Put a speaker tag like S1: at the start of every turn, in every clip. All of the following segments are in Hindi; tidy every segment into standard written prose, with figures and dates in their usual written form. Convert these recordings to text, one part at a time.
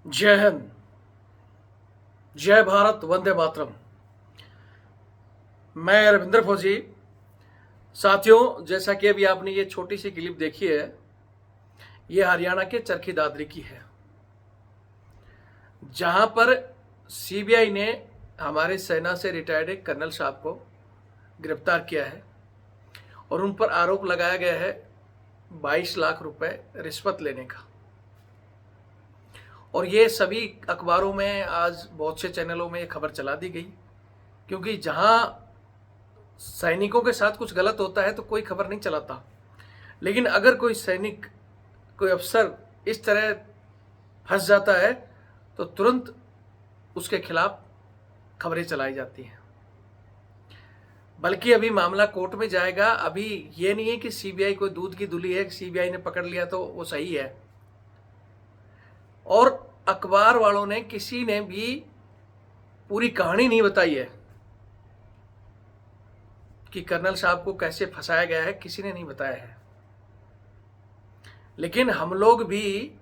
S1: जय हिंद, जय भारत, वंदे मातरम। मैं रविंद्र फौजी। साथियों, जैसा कि अभी आपने ये छोटी सी क्लिप देखी है, ये हरियाणा के चरखी दादरी की है, जहां पर सीबीआई ने हमारे सेना से रिटायर्ड एक कर्नल साहब को गिरफ्तार किया है और उन पर आरोप लगाया गया है 22 लाख रुपए रिश्वत लेने का। और ये सभी अखबारों में, आज बहुत से चैनलों में ये खबर चला दी गई, क्योंकि जहां सैनिकों के साथ कुछ गलत होता है तो कोई खबर नहीं चलाता, लेकिन अगर कोई सैनिक, कोई अफसर इस तरह फंस जाता है तो तुरंत उसके खिलाफ खबरें चलाई जाती हैं। बल्कि अभी मामला कोर्ट में जाएगा। अभी ये नहीं है कि सीबीआई कोई दूध की धुली है, सीबीआई ने पकड़ लिया तो वो सही है। और अखबार वालों ने, किसी ने भी पूरी कहानी नहीं बताई है कि कर्नल साहब को कैसे फंसाया गया है, किसी ने नहीं बताया है। लेकिन हम लोग भी,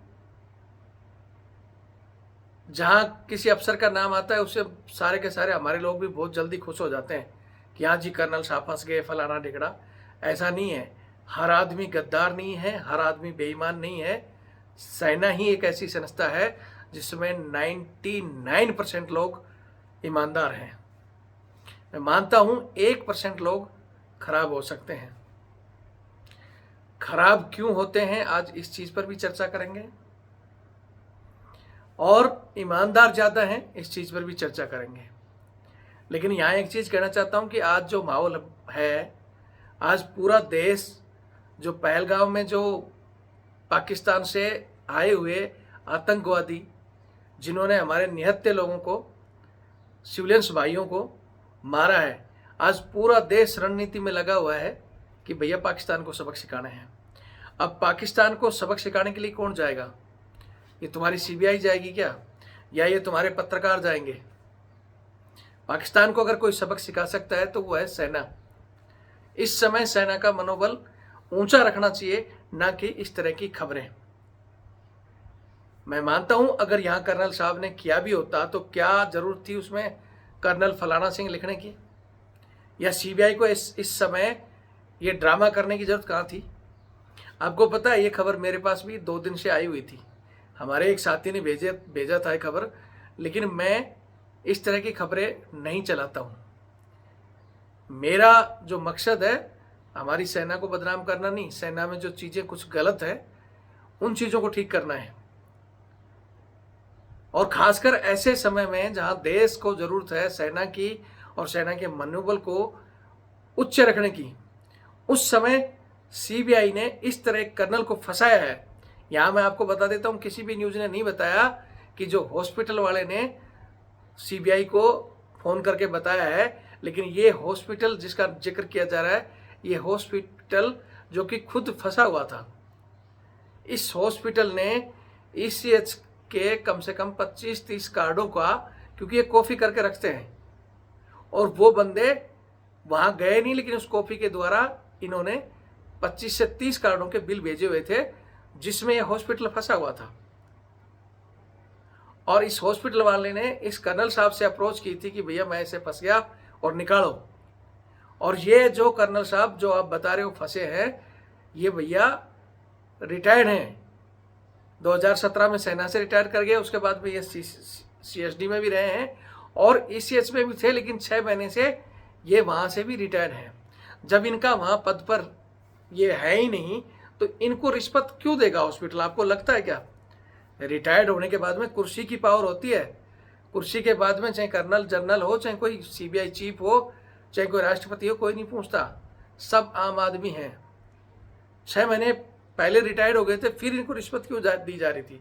S1: जहां किसी अफसर का नाम आता है, उससे सारे के सारे हमारे लोग भी बहुत जल्दी खुश हो जाते हैं कि हाँ जी, कर्नल साहब फंस गए, फलाना ढिकड़ा। ऐसा नहीं है। हर आदमी गद्दार नहीं है, हर आदमी बेईमान नहीं है। सेना ही एक ऐसी संस्था है जिसमें 99% लोग ईमानदार हैं। मैं मानता हूं 1% लोग खराब हो सकते हैं। खराब क्यों होते हैं, आज इस चीज पर भी चर्चा करेंगे। और ईमानदार ज्यादा हैं, इस चीज पर भी चर्चा करेंगे। लेकिन यहां एक चीज कहना चाहता हूं कि आज जो माहौल है, आज पूरा देश, जो पहलगाम में जो पाकिस्तान से आए हुए आतंकवादी, जिन्होंने हमारे निहत्थे लोगों को, सिविलियंस भाइयों को मारा है, आज पूरा देश रणनीति में लगा हुआ है कि भैया पाकिस्तान को सबक सिखाना है। अब पाकिस्तान को सबक सिखाने के लिए कौन जाएगा? ये तुम्हारी सीबीआई जाएगी क्या, या ये तुम्हारे पत्रकार जाएंगे? पाकिस्तान को अगर कोई सबक सिखा सकता है तो वो है सेना। इस समय सेना का मनोबल ऊंचा रखना चाहिए, ना कि इस तरह की खबरें। मैं मानता हूं अगर यहां कर्नल साहब ने किया भी होता तो क्या जरूरत थी उसमें कर्नल फलाना सिंह लिखने की, या सीबीआई को इस समय ये ड्रामा करने की जरूरत कहां थी? आपको पता है, ये खबर मेरे पास भी 2 दिन से आई हुई थी। हमारे एक साथी ने भेजा था ये खबर, लेकिन मैं इस तरह की खबरें नहीं चलाता हूं। मेरा जो मकसद है, हमारी सेना को बदनाम करना नहीं, सेना में जो चीजें कुछ गलत है उन चीजों को ठीक करना है। और खासकर ऐसे समय में जहां देश को जरूरत है सेना की और सेना के मनोबल को उच्च रखने की, उस समय सीबीआई ने इस तरह कर्नल को फंसाया है। यहां मैं आपको बता देता हूं, किसी भी न्यूज ने नहीं बताया कि जो हॉस्पिटल वाले ने सीबीआई को फोन करके बताया है, लेकिन ये हॉस्पिटल जिसका जिक्र किया जा रहा है, ये हॉस्पिटल जो कि खुद फंसा हुआ था। इस हॉस्पिटल ने ईसीएच के कम से कम 25-30 कार्डों का, क्योंकि ये कॉपी करके रखते हैं, और वो बंदे वहां गए नहीं, लेकिन उस कॉपी के द्वारा इन्होंने 25 से 30 कार्डों के बिल भेजे हुए थे, जिसमें यह हॉस्पिटल फंसा हुआ था। और इस हॉस्पिटल वाले ने इस कर्नल साहब से अप्रोच की थी कि भैया मैं ऐसे फंस गया और निकालो। और ये जो कर्नल साहब जो आप बता रहे हो फंसे हैं, ये भैया रिटायर्ड हैं। 2017 में सेना से रिटायर कर गए, उसके बाद में ये सीएसडी में भी रहे हैं और ईसीएच में भी थे, लेकिन 6 महीने से ये वहां से भी रिटायर हैं। जब इनका वहां पद पर ये है ही नहीं तो इनको रिश्वत क्यों देगा हॉस्पिटल? आपको लगता है क्या? रिटायर्ड होने के बाद में कुर्सी की पावर होती है। कुर्सी के बाद में चाहे कर्नल जनरल हो, चाहे कोई सीबीआई चीफ हो, चाहे कोई राष्ट्रपति हो, कोई नहीं पूछता। सब आम आदमी हैं। 6 महीने पहले रिटायर्ड हो गए थे, फिर इनको रिश्वत क्यों दी जा रही थी?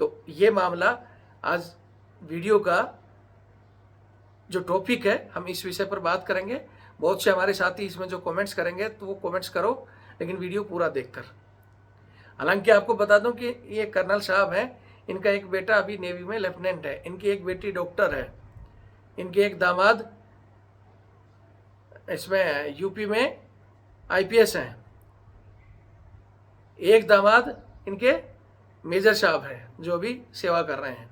S1: तो ये मामला, आज वीडियो का जो टॉपिक है, हम इस विषय पर बात करेंगे। बहुत से हमारे साथी इसमें जो कमेंट्स करेंगे तो वो कमेंट्स करो, लेकिन वीडियो पूरा देखकर। हालांकि आपको बता दूं कि ये कर्नल साहब हैं, इनका एक बेटा अभी नेवी में लेफ्टिनेंट है, इनकी एक बेटी डॉक्टर है, इनके एक दामाद इसमें यूपी में आईपीएस हैं, एक दामाद इनके मेजर साहब हैं जो अभी सेवा कर रहे हैं।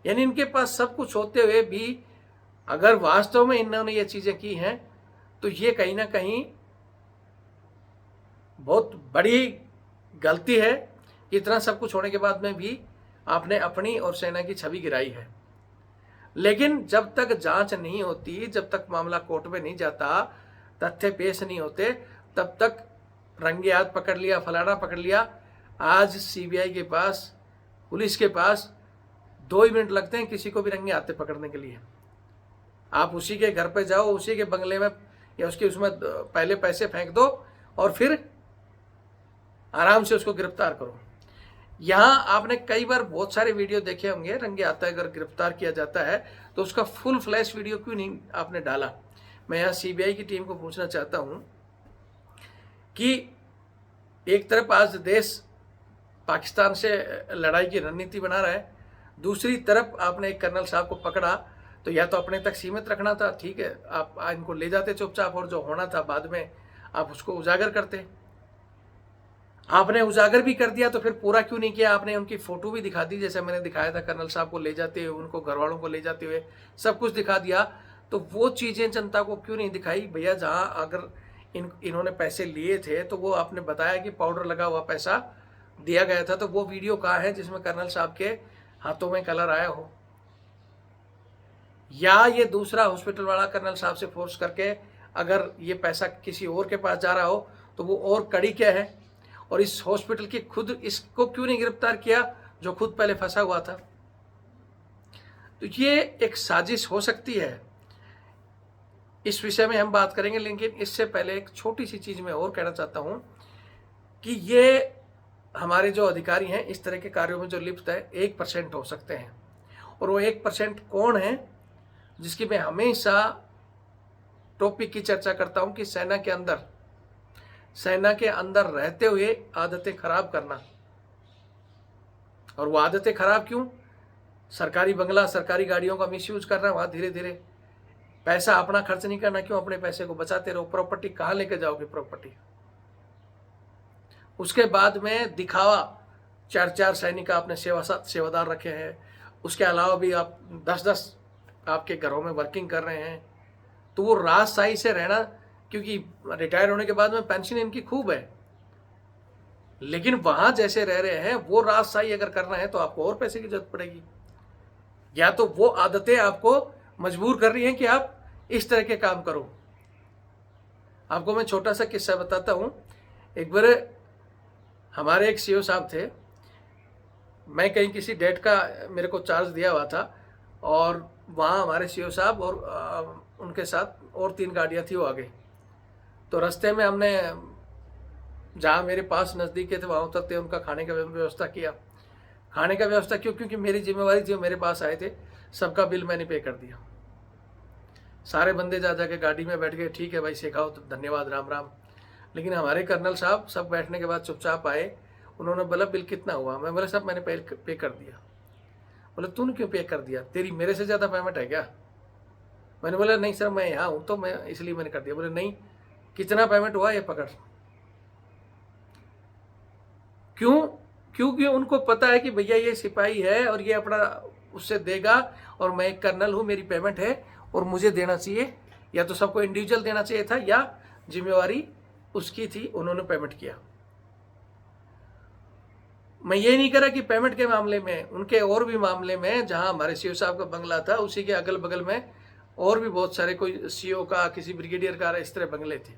S1: यानी इनके पास सब कुछ होते हुए भी अगर वास्तव में इन्होंने ये चीज़ें की हैं तो ये कहीं ना कहीं बहुत बड़ी गलती है। इतना सब कुछ होने के बाद में भी आपने अपनी और सेना की छवि गिराई है। लेकिन जब तक जांच नहीं होती, जब तक मामला कोर्ट में नहीं जाता, तथ्य पेश नहीं होते, तब तक रंगे हाथ पकड़ लिया, फलाना पकड़ लिया। आज सीबीआई के पास, पुलिस के पास 2 ही मिनट लगते हैं किसी को भी रंगे हाथ पकड़ने के लिए। आप उसी के घर पे जाओ, उसी के बंगले में या उसके उसमें पहले पैसे फेंक दो और फिर आराम से उसको गिरफ्तार करो। यहाँ आपने कई बार बहुत सारे वीडियो देखे होंगे, रंगे हाथ अगर गिरफ्तार किया जाता है तो उसका फुल फ्लैश वीडियो क्यों नहीं आपने डाला। मैं यहाँ सीबीआई की टीम को पूछना चाहता हूँ कि एक तरफ आज देश पाकिस्तान से लड़ाई की रणनीति बना रहा है, दूसरी तरफ आपने एक कर्नल साहब को पकड़ा तो या तो अपने तक सीमित रखना था, ठीक है, आप इनको ले जाते चुपचाप, और जो होना था बाद में आप उसको उजागर करते। आपने उजागर भी कर दिया तो फिर पूरा क्यों नहीं किया? आपने उनकी फोटो भी दिखा दी, जैसे मैंने दिखाया था कर्नल साहब को ले जाते हुए, उनको घर वालों को ले जाते हुए, सब कुछ दिखा दिया। तो वो चीज़ें जनता को क्यों नहीं दिखाई? भैया जहाँ अगर इन्होंने पैसे लिए थे तो वो आपने बताया कि पाउडर लगा हुआ पैसा दिया गया था, तो वो वीडियो कहाँ है जिसमें कर्नल साहब के हाथों में कलर आया हो? या ये दूसरा हॉस्पिटल वाला कर्नल साहब से फोर्स करके अगर ये पैसा किसी और के पास जा रहा हो तो वो और कड़ी क्या है? और इस हॉस्पिटल की खुद इसको क्यों नहीं गिरफ्तार किया जो खुद पहले फंसा हुआ था? तो ये एक साजिश हो सकती है, इस विषय में हम बात करेंगे। लेकिन इससे पहले एक छोटी सी चीज मैं और कहना चाहता हूं कि ये हमारे जो अधिकारी हैं इस तरह के कार्यों में जो लिप्त है 1% हो सकते हैं, और वो 1% कौन है जिसकी मैं हमेशा टॉपिक की चर्चा करता हूं कि सेना के अंदर रहते हुए आदतें खराब करना। और वो आदतें खराब क्यों? सरकारी बंगला, सरकारी गाड़ियों का मिसयूज करना, वहां धीरे धीरे पैसा अपना खर्च नहीं करना। क्यों? अपने पैसे को बचाते रहो। प्रॉपर्टी कहां लेके जाओगे? प्रॉपर्टी। उसके बाद में दिखावा, 4 सैनिक आपने सेवादार रखे हैं, उसके अलावा भी आप 10 आपके घरों में वर्किंग कर रहे हैं, तो वो राजशाही से रहना, क्योंकि रिटायर होने के बाद में पेंशन इनकी खूब है, लेकिन वहां जैसे रह रहे हैं वो राजशाही अगर करना है तो आपको और पैसे की जरूरत पड़ेगी। या तो वो आदतें आपको मजबूर कर रही हैं कि आप इस तरह के काम करो। आपको मैं छोटा सा किस्सा बताता हूं। एक बार हमारे एक सीओ साहब थे, मैं कहीं किसी डेट का मेरे को चार्ज दिया हुआ था, और वहाँ हमारे सीओ साहब और उनके साथ और 3 गाड़ियाँ थी, वो आ गई। तो रास्ते में हमने जहाँ मेरे पास नज़दीक थे वहाँ उतरते उनका खाने का व्यवस्था किया। खाने का व्यवस्था क्यों? क्योंकि मेरी जिम्मेवारी थी, मेरे पास आए थे, सबका बिल मैंने पे कर दिया। सारे बंदे जा जाके गाड़ी में बैठ गए, ठीक है भाई सिखाओ, तो धन्यवाद, राम राम। लेकिन हमारे कर्नल साहब सब बैठने के बाद चुपचाप आए। उन्होंने बोला बिल कितना हुआ? मैं बोला साहब मैंने पे कर दिया। बोले तूने क्यों पे कर दिया? तेरी मेरे से ज़्यादा पेमेंट है क्या? मैंने बोला नहीं सर, मैं यहाँ हूँ तो मैं इसलिए मैंने कर दिया। बोले नहीं, कितना पेमेंट हुआ ये पकड़। क्यों? क्योंकि उनको पता है कि भैया ये सिपाही है और ये अपना उससे देगा, और मैं एक कर्नल हूँ, मेरी पेमेंट है और मुझे देना चाहिए। या तो सबको इंडिविजुअल देना चाहिए था या जिम्मेवारी उसकी थी, उन्होंने पेमेंट किया। मैं ये नहीं कह रहा कि पेमेंट के मामले में, उनके और भी मामले में, जहां हमारे सीओ साहब का बंगला था उसी के अगल बगल में और भी बहुत सारे, कोई सीओ का, किसी ब्रिगेडियर का, इस तरह बंगले थे।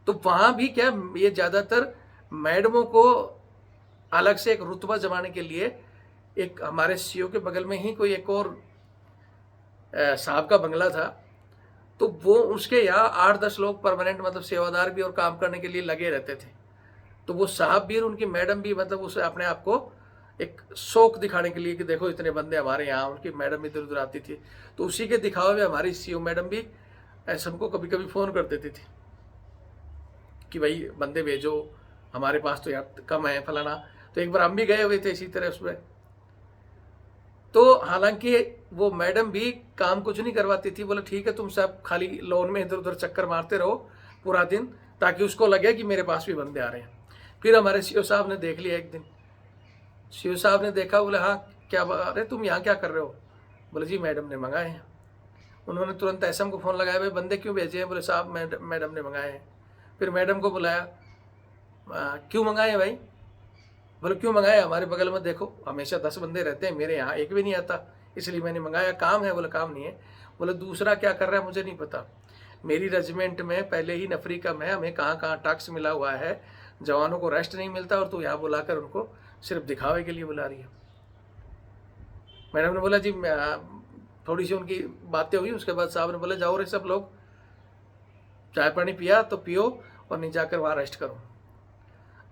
S1: तो वहां भी क्या, ये ज़्यादातर मैडमों को अलग से एक रुतबा जमाने के लिए, एक हमारे सीओ के बगल में ही कोई एक और साहब का बंगला था, तो वो उसके यहाँ 8-10 लोग परमानेंट, मतलब सेवादार भी और काम करने के लिए लगे रहते थे। तो वो साहब भी और उनकी मैडम भी, मतलब उसे अपने आप को एक शौक दिखाने के लिए कि देखो इतने बंदे हमारे यहाँ, उनकी मैडम इधर उधर आती थी, तो उसी के दिखावे में हमारी सीओ मैडम भी सबको कभी कभी फ़ोन कर देती थी कि भाई बंदे भेजो, हमारे पास तो यार कम है फलाना। तो एक बार हम भी गए हुए थे इसी तरह उसमें। तो हालांकि वो मैडम भी काम कुछ नहीं करवाती थी, बोले ठीक है तुम सब खाली लोन में इधर उधर चक्कर मारते रहो पूरा दिन, ताकि उसको लगे कि मेरे पास भी बंदे आ रहे हैं। फिर हमारे सीओ साहब ने देख लिया, एक दिन सीओ साहब ने देखा, बोले हाँ क्या अरे तुम यहाँ क्या कर रहे हो? बोले जी मैडम ने मंगाए हैं। उन्होंने तुरंत एसएम को फ़ोन लगाया, भाई बंदे क्यों भेजे हैं? बोले साहब मैडम ने मंगाए हैं। फिर मैडम को बुलाया, क्यों मंगाए हैं भाई? बोले क्यों मंगाए? हमारे बगल में देखो हमेशा 10 बंदे रहते हैं, मेरे यहाँ एक भी नहीं आता, इसलिए मैंने मंगाया। काम है? बोले काम नहीं है। बोले दूसरा क्या कर रहा है मुझे नहीं पता, मेरी रेजिमेंट में पहले ही नफरी कम है, हमें कहाँ कहाँ टास्क मिला हुआ है, जवानों को रेस्ट नहीं मिलता, और तू यहाँ बुलाकर उनको सिर्फ दिखावे के लिए बुला रही है। मैडम ने बोला जी थोड़ी सी उनकी बातें हुई, उसके बाद साहब ने बोला जाओ रे सब लोग, चाय पानी पिया तो पियो और नहीं जाकर वहाँ रेस्ट करो।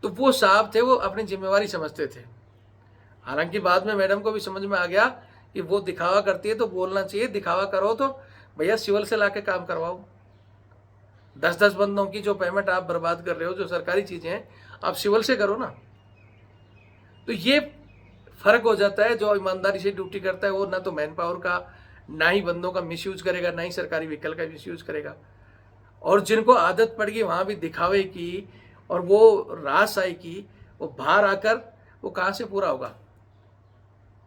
S1: तो वो साहब थे, वो अपनी जिम्मेवारी समझते थे। हालांकि बाद में मैडम को भी समझ में आ गया कि वो दिखावा करती है तो बोलना चाहिए, दिखावा करो तो भैया सिविल से लाके काम करवाओ। 10-10 बंदों की जो पेमेंट आप बर्बाद कर रहे हो, जो सरकारी चीजें हैं, आप सिविल से करो ना। तो ये फर्क हो जाता है। जो ईमानदारी से ड्यूटी करता है वो ना तो मैन पावर का, ना ही बंदों का मिसयूज करेगा, ना ही सरकारी व्हीकल का मिसयूज करेगा। और जिनको आदत पड़ गई वहां भी दिखावे की और वो राहसाई की, वो बाहर आकर वो कहाँ से पूरा होगा?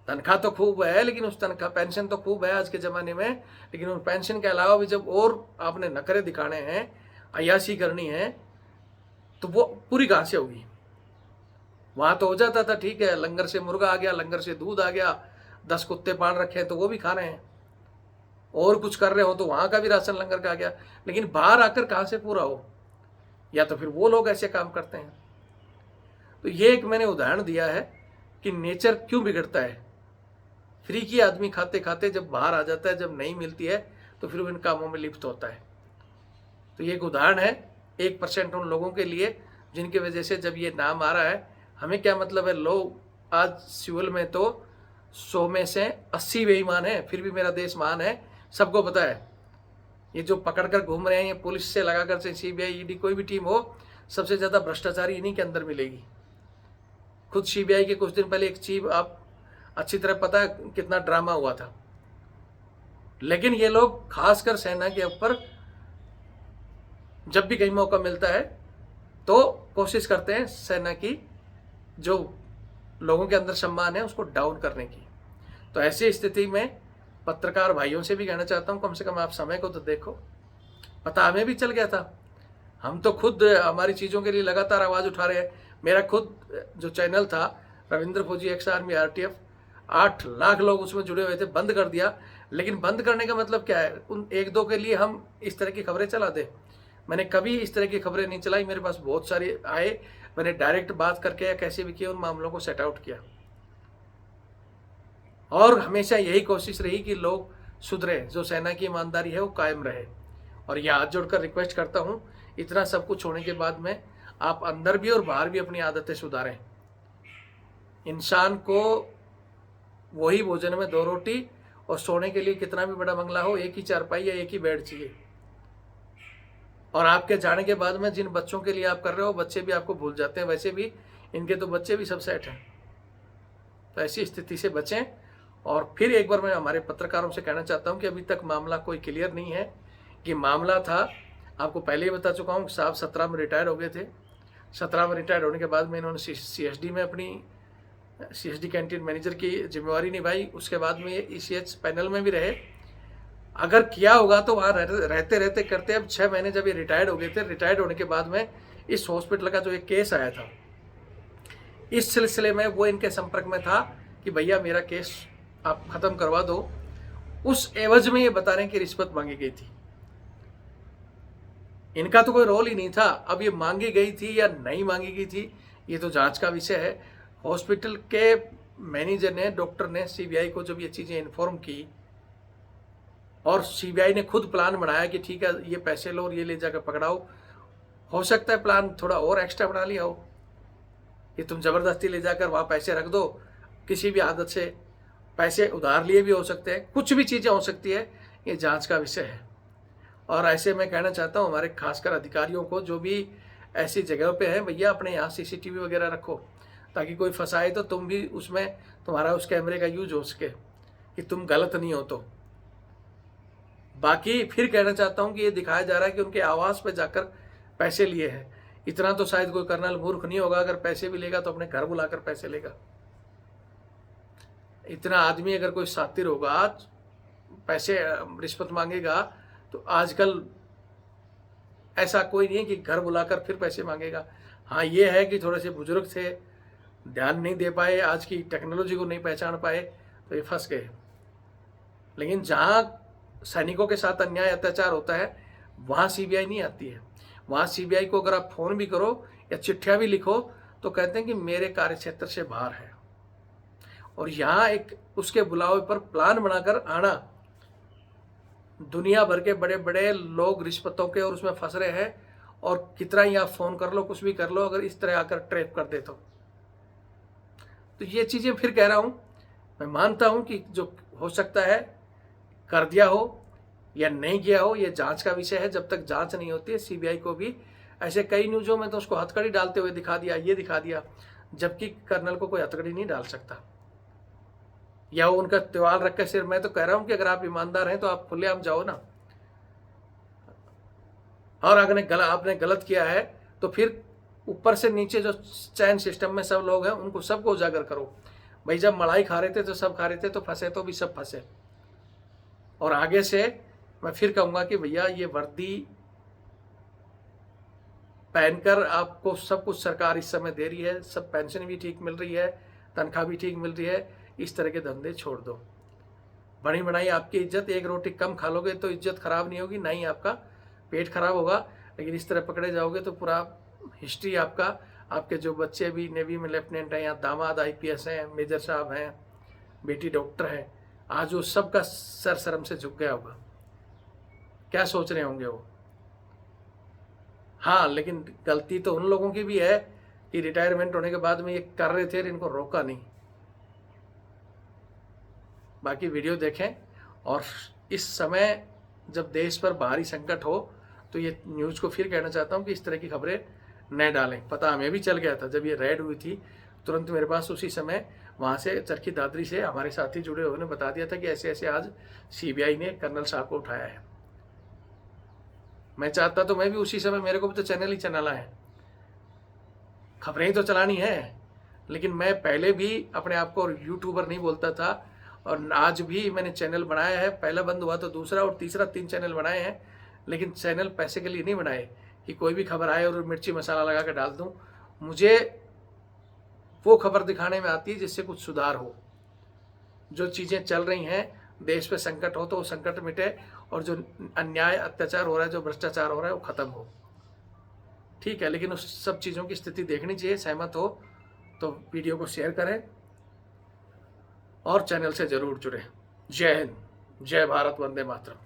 S1: तनख्वाह तो खूब है, लेकिन उस तनख्वाह, पेंशन तो खूब है आज के ज़माने में, लेकिन उन पेंशन के अलावा भी जब और आपने नखरे दिखाने हैं, अय्याशी करनी है, तो वो पूरी कहाँ से होगी? वहाँ तो हो जाता था ठीक है, लंगर से मुर्गा आ गया, लंगर से दूध आ गया, 10 कुत्ते पाल रखे हैं तो वो भी खा रहे हैं, और कुछ कर रहे हो तो वहाँ का भी राशन लंगर का आ गया। लेकिन बाहर आकर कहाँ से पूरा हो? या तो फिर वो लोग ऐसे काम करते हैं। तो ये एक मैंने उदाहरण दिया है कि नेचर क्यों बिगड़ता है। फ्री की आदमी खाते खाते जब बाहर आ जाता है, जब नहीं मिलती है, तो फिर वो इन कामों में लिप्त होता है। तो ये एक उदाहरण है 1% उन लोगों के लिए जिनकी वजह से जब ये नाम आ रहा है, हमें क्या मतलब है? लोग आज सिविल में तो 100 में से 80 बेईमान है, फिर भी मेरा देश महान है, सबको पता है। ये जो पकड़ कर घूम रहे हैं, ये पुलिस से लगाकर से सीबीआई ईडी कोई भी टीम हो, सबसे ज़्यादा भ्रष्टाचारी इन्हीं के अंदर मिलेगी। खुद सीबीआई के कुछ दिन पहले एक चीफ, आप अच्छी तरह पता है कितना ड्रामा हुआ था। लेकिन ये लोग खासकर सेना के ऊपर जब भी कहीं मौका मिलता है तो कोशिश करते हैं सेना की जो लोगों के अंदर सम्मान है उसको डाउन करने की। तो ऐसी स्थिति में पत्रकार भाइयों से भी कहना चाहता हूँ, कम से कम आप समय को तो देखो। पता हमें भी चल गया था, हम तो खुद हमारी चीज़ों के लिए लगातार आवाज़ उठा रहे हैं। मेरा खुद जो चैनल था रविंद्र फौजी एक्स आर्मी RTF, 8 लाख लोग उसमें जुड़े हुए थे, बंद कर दिया। लेकिन बंद करने का मतलब क्या है? उन 1-2 के लिए हम इस तरह की खबरें चला दें? मैंने कभी इस तरह की खबरें नहीं चलाई। मेरे पास बहुत सारे आए, मैंने डायरेक्ट बात करके या कैसे भी किया उन मामलों को सेट आउट किया। और हमेशा यही कोशिश रही कि लोग सुधरे, जो सेना की ईमानदारी है वो कायम रहे। और यह हाथ जोड़कर रिक्वेस्ट करता हूँ, इतना सब कुछ होने के बाद में आप अंदर भी और बाहर भी अपनी आदतें सुधारें। इंसान को वही भोजन में 2 रोटी और सोने के लिए कितना भी बड़ा बंगला हो, एक ही चारपाई या एक ही बेड चाहिए। और आपके जाने के बाद में जिन बच्चों के लिए आप कर रहे हो, बच्चे भी आपको भूल जाते हैं। वैसे भी इनके तो बच्चे भी सब सेट हैं। तो ऐसी स्थिति से बचें। और फिर एक बार मैं हमारे पत्रकारों से कहना चाहता हूं कि अभी तक मामला कोई क्लियर नहीं है। कि मामला था, आपको पहले ही बता चुका हूं, साहब 17 में रिटायर हो गए थे। 17 में रिटायर होने के बाद में इन्होंने CSD में अपनी CSD कैंटीन मैनेजर की जिम्मेवारी निभाई। उसके बाद में ये ECH पैनल में भी रहे। अगर किया होगा तो वहाँ रहते रहते करते। अब 6 महीने जब ये रिटायर्ड हो गए थे, रिटायर्ड होने के बाद में इस हॉस्पिटल का जो एक केस आया था, इस सिलसिले में वो इनके संपर्क में था कि भैया मेरा केस आप ख़त्म करवा दो। उस एवज में ये बता रहे हैं कि रिश्वत मांगी गई थी। इनका तो कोई रोल ही नहीं था। अब ये मांगी गई थी या नहीं मांगी गई थी, ये तो जांच का विषय है। हॉस्पिटल के मैनेजर ने, डॉक्टर ने CBI को जब ये चीज़ें इन्फॉर्म की और CBI ने खुद प्लान बनाया कि ठीक है ये पैसे लो और ये ले जाकर पकड़ाओ, हो सकता है प्लान थोड़ा और एक्स्ट्रा बना लिया हो कि तुम ज़बरदस्ती ले जाकर वहाँ पैसे रख दो। किसी भी आदत से पैसे उधार लिए भी हो सकते हैं, कुछ भी चीज़ें हो सकती है। ये जांच का विषय है। और ऐसे मैं कहना चाहता हूँ हमारे खासकर अधिकारियों को, जो भी ऐसी जगहों पे है, भैया अपने यहाँ CCTV वगैरह रखो, ताकि कोई फंसाए तो तुम भी उसमें, तुम्हारा उस कैमरे का यूज हो सके कि तुम गलत नहीं हो। तो बाकी फिर कहना चाहता हूँ कि ये दिखाया जा रहा है कि उनके आवास पे जाकर पैसे लिए हैं। इतना तो शायद कोई कर्नल मूर्ख नहीं होगा, अगर पैसे भी लेगा तो अपने घर बुलाकर पैसे लेगा। इतना आदमी अगर कोई शातिर होगा, पैसे रिश्वत मांगेगा, तो आजकल ऐसा कोई नहीं है कि घर बुलाकर फिर पैसे मांगेगा। हाँ, ये है कि थोड़े से बुजुर्ग थे, ध्यान नहीं दे पाए, आज की टेक्नोलॉजी को नहीं पहचान पाए, तो ये फंस गए। लेकिन जहाँ सैनिकों के साथ अन्याय अत्याचार होता है, वहाँ सीबीआई नहीं आती है। वहाँ सीबीआई को अगर आप फ़ोन भी करो या चिट्ठियाँ भी लिखो तो कहते हैं कि मेरे कार्यक्षेत्र से बाहर है। और यहाँ एक उसके बुलावे पर प्लान बनाकर आना, दुनिया भर के बड़े बड़े लोग रिश्वतों के और उसमें फंस रहे हैं, और कितना ही आप फ़ोन कर लो, कुछ भी कर लो, अगर इस तरह आकर ट्रैप कर दे तो ये चीज़ें फिर कह रहा हूँ, मैं मानता हूँ कि जो हो सकता है कर दिया हो या नहीं किया हो, ये जांच का विषय है। जब तक जांच नहीं होती है, सीबीआई को भी ऐसे कई न्यूज़ों में तो उसको हथकड़ी डालते हुए दिखा दिया, ये दिखा दिया, जबकि कर्नल को कोई हथकड़ी नहीं डाल सकता, या वो उनका त्योहार रख के सिर। मैं तो कह रहा हूँ कि अगर आप ईमानदार हैं तो आप खुलेआम जाओ ना, और अगर आपने गलत किया है तो फिर ऊपर से नीचे जो चैन सिस्टम में सब लोग हैं उनको सबको उजागर करो। भाई जब मलाई खा रहे थे तो सब खा रहे थे, तो फंसे तो भी सब फंसे। और आगे से मैं फिर कहूँगा कि भैया ये वर्दी पहनकर आपको सब कुछ सरकार इस समय दे रही है, सब पेंशन भी ठीक मिल रही है, तनख्वाह भी ठीक मिल रही है, इस तरह के धंधे छोड़ दो। बनी बनाई आपकी इज्जत, एक रोटी कम खा लोगे तो इज्जत खराब नहीं होगी, ना ही आपका पेट खराब होगा। लेकिन इस तरह पकड़े जाओगे तो पूरा हिस्ट्री आपका, आपके जो बच्चे भी नेवी में लेफ्टिनेंट हैं, या दामाद आईपीएस हैं, मेजर साहब हैं, बेटी डॉक्टर है, आज वो सबका सर शर्म से झुक गया होगा। क्या सोच रहे होंगे वो। हाँ, लेकिन गलती तो उन लोगों की भी है कि रिटायरमेंट होने के बाद में ये कर रहे थे, इनको रोका नहीं। बाकी वीडियो देखें, और इस समय जब देश पर बाहरी संकट हो तो ये न्यूज़ को फिर कहना चाहता हूँ कि इस तरह की खबरें न डालें। पता हमें भी चल गया था, जब ये रेड हुई थी तुरंत मेरे पास उसी समय वहाँ से चरखी दादरी से हमारे साथी जुड़े हुए ने बता दिया था कि ऐसे ऐसे आज सीबीआई ने कर्नल साहब को उठाया है। मैं चाहता तो मैं भी उसी समय, मेरे को भी तो चैनल ही चलाना है, खबरें ही तो चलानी है। लेकिन मैं पहले भी अपने आप को यूट्यूबर नहीं बोलता था, और आज भी मैंने चैनल बनाया है। पहला बंद हुआ तो दूसरा और तीसरा, 3 चैनल बनाए हैं। लेकिन चैनल पैसे के लिए नहीं बनाए कि कोई भी खबर आए और मिर्ची मसाला लगा कर डाल दूं। मुझे वो खबर दिखाने में आती है जिससे कुछ सुधार हो, जो चीज़ें चल रही हैं, देश पे संकट हो तो वो संकट मिटे, और जो अन्याय अत्याचार हो रहा है, जो भ्रष्टाचार हो रहा है, वो ख़त्म हो। ठीक है, लेकिन उस सब चीज़ों की स्थिति देखनी चाहिए। सहमत हो तो वीडियो को शेयर करें और चैनल से ज़रूर जुड़ें। जय हिंद, जय भारत, वंदे मातरम।